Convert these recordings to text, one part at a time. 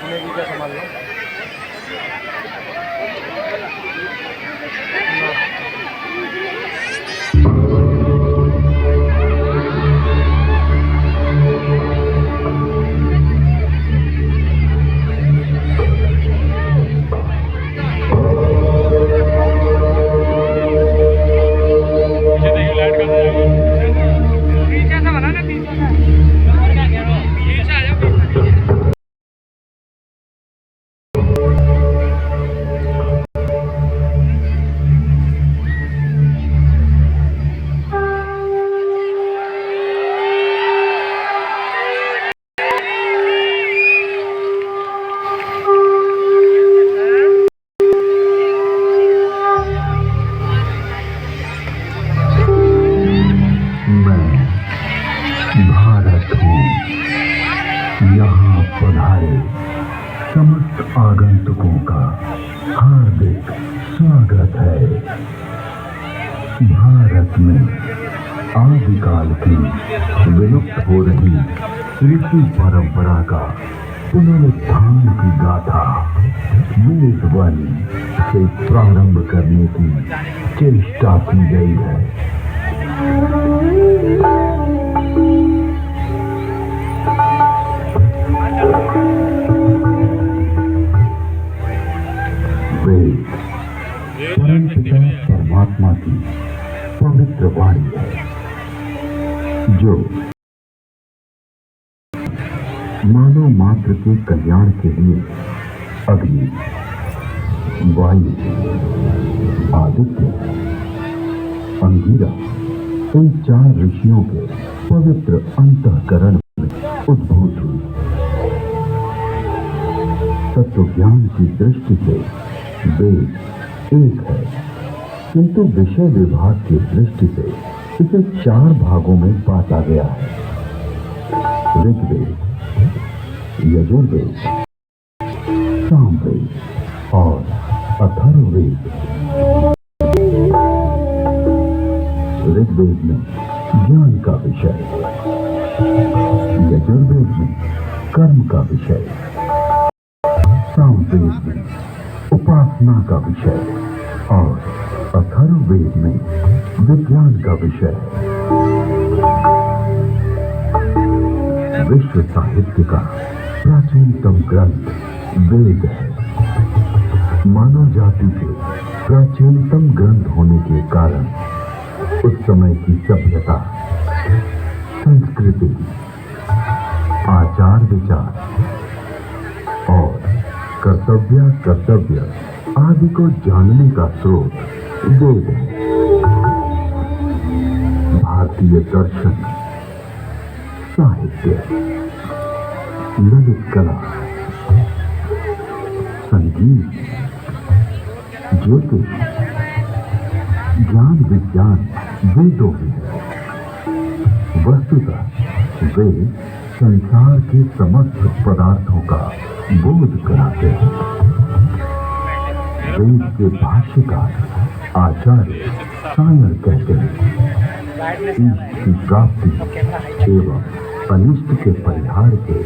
Maggi का संभाल लो। यहाँ पधारे समस्त आगंतुकों का हार्दिक स्वागत है। भारत में आदिकाल की विलुप्त हो रही ऋषि परंपरा का पुनरुत्थान की गाथा वेदवाणी से प्रारंभ करने की चेष्टा की गई है। वेद परमपिता परमात्मा की पवित्र वाणी है, जो मानव मात्र के कल्याण के लिए अग्नि, वायु, आदित्य, अंगिरा इन 4 ऋषियों के पवित्र अंतःकरण में उद्भूत हुई। तत्व ज्ञान की दृष्टि से वेद एक है, किंतु विषय विभाग की दृष्टि से इसे 4 भागों में बांटा गया है। ऋग्वेद, यजुर्वेद, सामवेद और अथर्ववेद। ऋग्वेद में ज्ञान का विषय, यजुर्वेद में कर्म का विषय, सामवेद में उपासना का विषय और अथर्ववेद में विज्ञान का विषय। विश्व साहित्य का प्राचीनतम ग्रंथ वेद है। मानव जाति के प्राचीनतम ग्रंथ होने के कारण उस समय की सभ्यता, संस्कृति, आचार विचार और कर्तव्य आदि को जानने का स्रोत वेद है। भारतीय दर्शन, साहित्य, ललित कला, संगीत, ज्योतिष, ज्ञान विज्ञान वेदों में है। वस्तुतः वे संसार के समस्त पदार्थों का बोध कराते हैं। वेद के भाष्यकार आचार्य सायर कहते हैं, ईश की प्राप्ति एवं अनिष्ट के परिहार के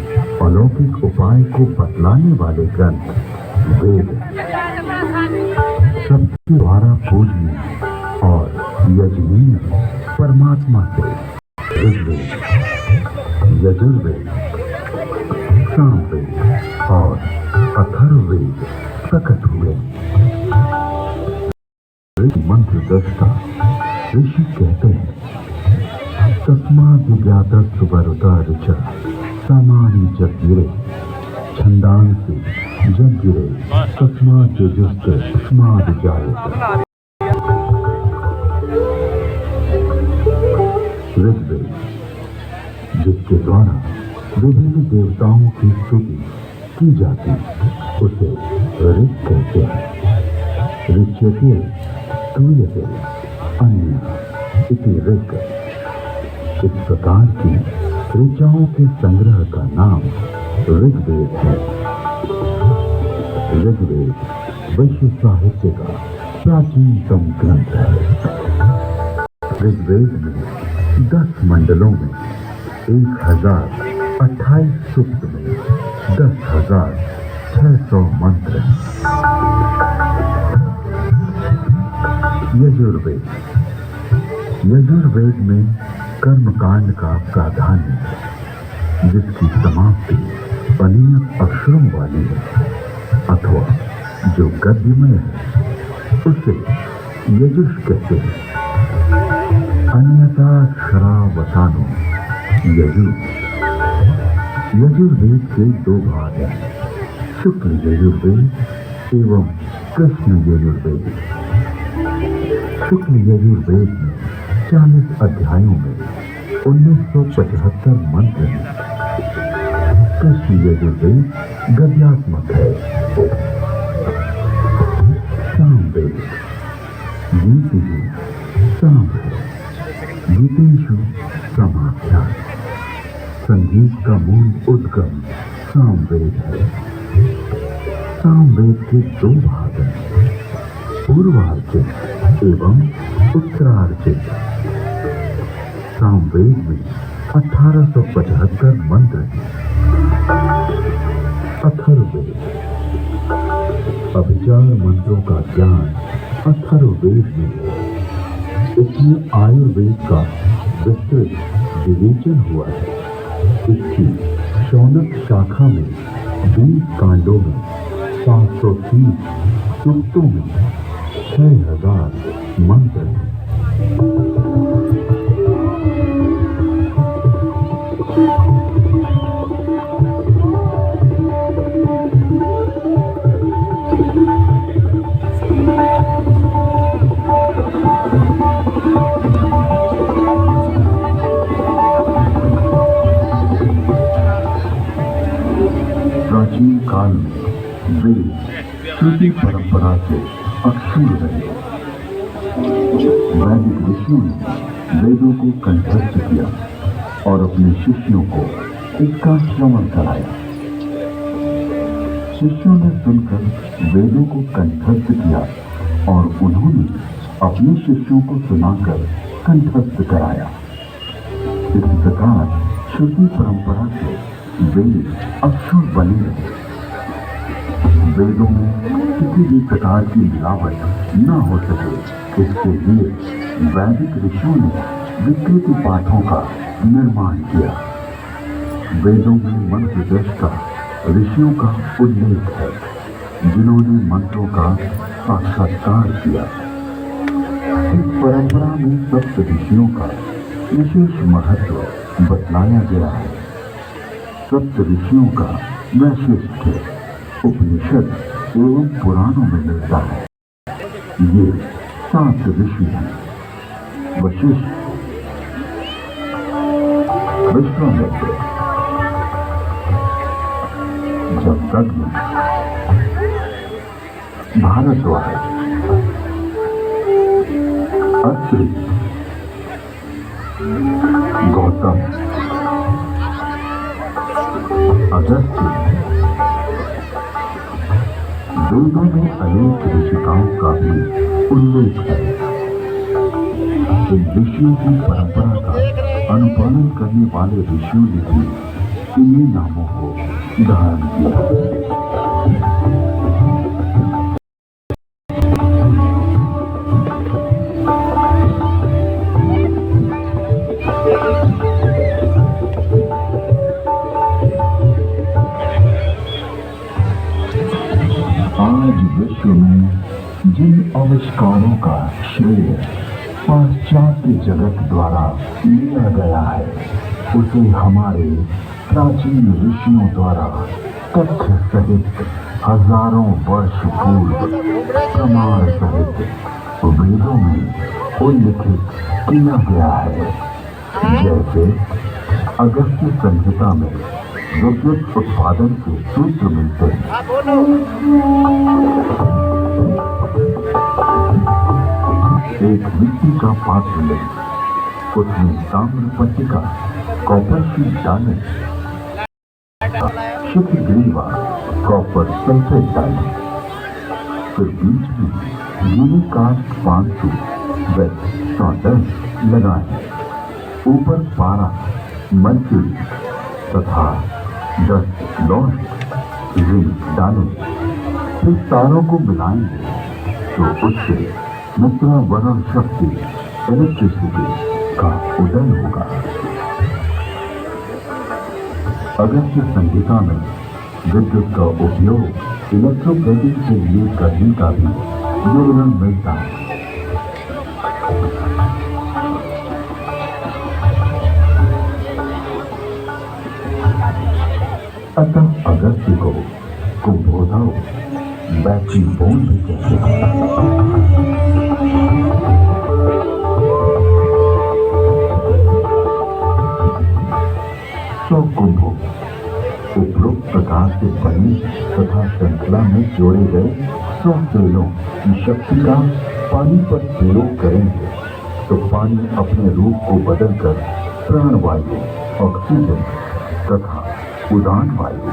अलौकिक उपाय को बतलाने वाले ग्रंथ वेद सबके द्वारा पूजनीय और यजनीय परमात्मा से ऋग्वेद, यजुर्वेद, सामवेद और अथर्ववेद प्रकट हुए। मंत्र दृष्टा ऋषि कहते हैं, तस्माद् विज्ञातस्य वरुता ऋचा सामानि जगिरे छंदांसि जगिरे तस्माद् जुजुस्त तस्माद् जायते। ऋग्वेद, जिसके द्वारा विभिन्न देवताओं की स्तुति की जाती, उसे ऋग कहते हैं। ऋच्यते स्तूयते अन्य इति ऋग। इस प्रकार की ऋचाओं के संग्रह का नाम ऋग्वेद है। ऋग्वेद विश्व साहित्य का प्राचीनतम ग्रंथ है। ऋग्वेद में 10 मंडलों में 1028 सूक्त में 10,000 600 मंत्र। यजुर्वेद। यजुर्वेद में कर्मकांड का प्राधान्य है, जिसकी समाप्ति अनियत अक्षरों वाली है अथवा जो गद्यमय है उसे यजुष कहते हैं। अन्यथा श्रावसानो यजु। यजुर्वेद के दो भाग हैं, शुक्ल यजुर्वेद एवं कृष्ण यजुर्वेद। शुक्ल यजुर्वेद में 40 अध्यायों में 1975 मंत्र हैं। कृष्ण यजुर्वेद गद्यात्मक है। सामवेद। गीतिषु साम है, गीतेषु समाख्यान। संगीत का मूल उद्गम सामवेद है। सामवेद के दो भाग हैं, पूर्वार्चित एवं उत्तरार्चित। सामवेद में 1875 मंत्र हैं। अथर्ववेद। अभिचार मंत्रों का ज्ञान अथर्ववेद में है। इसमें आयुर्वेद का विस्तृत विवेचन हुआ है। इसकी शौनक शाखा में 20 कांडों में 730 सूक्तों में 6000 मंत्र हैं। प्राचीन काल में वेद श्रुति परंपरा से अक्षुण्ण रहे। वैदिक ऋषियों ने वेदों को कंठस्थ किया और अपने शिष्यों को इसका श्रवण कराया। शिष्यों ने सुनकर वेदों को कंठस्थ किया और उन्होंने अपने शिष्यों को सुनाकर कंठस्थ कराया। इस प्रकार श्रुति परंपरा से वेद अक्षुण्ण बने रहे। वेदों में किसी भी प्रकार की मिलावट न हो सके, इसके लिए वैदिक ऋषियों ने विकृति पाठों का निर्माण किया। वेदों में मंत्र दृष्टा ऋषियों का उल्लेख है, जिन्होंने मंत्रों का साक्षात्कार किया। इस परंपरा में सप्त ऋषियों का विशेष महत्व बतलाया गया है। सप्त ऋषियों का वैशिष्ट्य उपनिषद एवं पुराणों में मिलता है। ये 7 ऋषि हैं: वशिष्ठ, विश्वामित्र, जमदग्नि, भारद्वाज, अत्रि, गौतम, अगस्त्य। वेदों में अनेक ऋषिकाओं का भी उल्लेख है। इन ऋषियों की परंपरा का अनुपालन करने वाले ऋषियों ने भी इन्हीं नामों को धारण किया। आज विश्व में जिन आविष्कारों का श्रेय पाश्चात्य जगत द्वारा लिया गया है, उसे हमारे प्राचीन ऋषियों द्वारा तथ्य सहित हजारों वर्ष पूर्व प्रमाण सहित वेदों में उल्लिखित किया गया है। जैसे अगस्त्य संहिता में विद्युत उत्पादन के सूत्र मिलते हैं। एक मिट्टी का पात्र लें, उसमें ताम्र पट्टिका, कॉपर शीट डालें, शुद्ध ग्रीवा कॉपर सल्फेट डालें, फिर बीच में यूनिकास्ट 500 व सॉल्डेंट लगाएं। ऊपर पारा, मर्क्यूरी तथा 10 लौह रिंग डालें, फिर तारों को मिलाएंगे तो उससे मित्रावरण शक्ति इलेक्ट्रिसिटी का उदय होगा। अगस्त्य संहिता में विद्युत का उपयोग इलेक्ट्रोप्लेटिंग के लिए करने का भी विवरण मिलता है। अतः अगस्त्य को कुंभोधव बैटरी बोन भी कहते हैं। कुंभों उपरोक्त प्रकार से बनी तथा श्रृंखला में जोड़े गए 100 तेलों की शक्ति का पानी पर प्रयोग करेंगे तो पानी अपने रूप को बदलकर प्राणवायु, ऑक्सीजन तथा उदान वायु,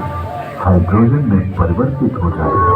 हाइड्रोजन में परिवर्तित हो जाएगा।